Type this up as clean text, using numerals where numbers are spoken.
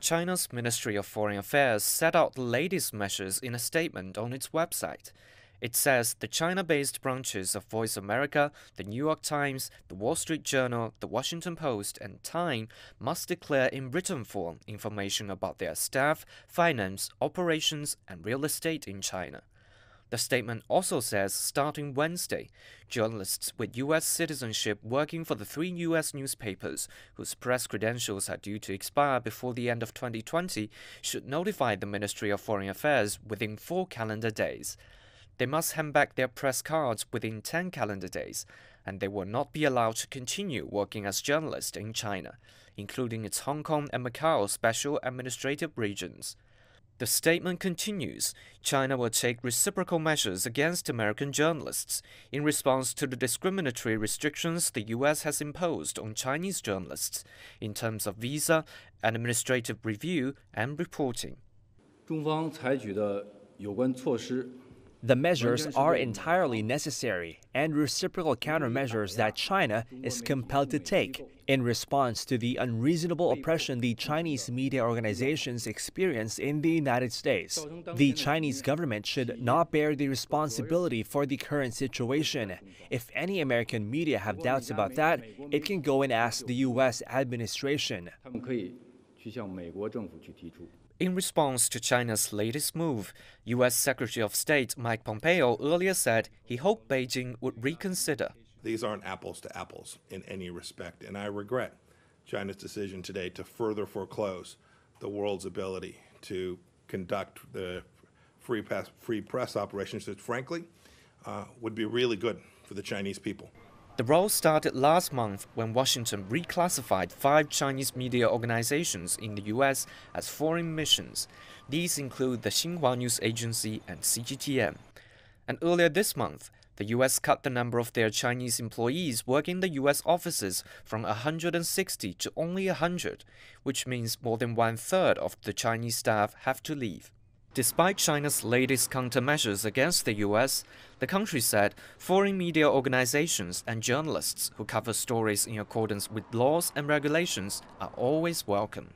China's Ministry of Foreign Affairs set out the latest measures in a statement on its website. It says the China-based branches of Voice America, the New York Times, the Wall Street Journal, the Washington Post, and Time must declare in written form information about their staff, finance, operations, and real estate in China. The statement also says starting Wednesday, journalists with U.S. citizenship working for the 3 U.S. newspapers whose press credentials are due to expire before the end of 2020 should notify the Ministry of Foreign Affairs within 4 calendar days. They must hand back their press cards within 10 calendar days, and they will not be allowed to continue working as journalists in China, including its Hong Kong and Macau special administrative regions. The statement continues, China will take reciprocal measures against American journalists in response to the discriminatory restrictions the U.S. has imposed on Chinese journalists in terms of visa, administrative review, and reporting. 中方采取的有关措施 The measures are entirely necessary and reciprocal countermeasures that China is compelled to take in response to the unreasonable oppression the Chinese media organizations experience in the United States. The Chinese government should not bear the responsibility for the current situation. If any American media have doubts about that, it can go and ask the U.S. administration. 他们可以去向美国政府去提出 In response to China's latest move, U.S. Secretary of State Mike Pompeo earlier said he hoped Beijing would reconsider. These aren't apples to apples in any respect, and I regret China's decision today to further foreclose the world's ability to conduct the free press operations that, frankly, would be really good for the Chinese people. The row started last month when Washington reclassified 5 Chinese media organizations in the U.S. as foreign missions. These include the Xinhua News Agency and CGTN. And earlier this month, the U.S. cut the number of their Chinese employees working in the U.S. offices from 160 to only 100, which means more than 1/3 of the Chinese staff have to leave. Despite China's latest countermeasures against the U.S., the country said foreign media organizations and journalists who cover stories in accordance with laws and regulations are always welcome.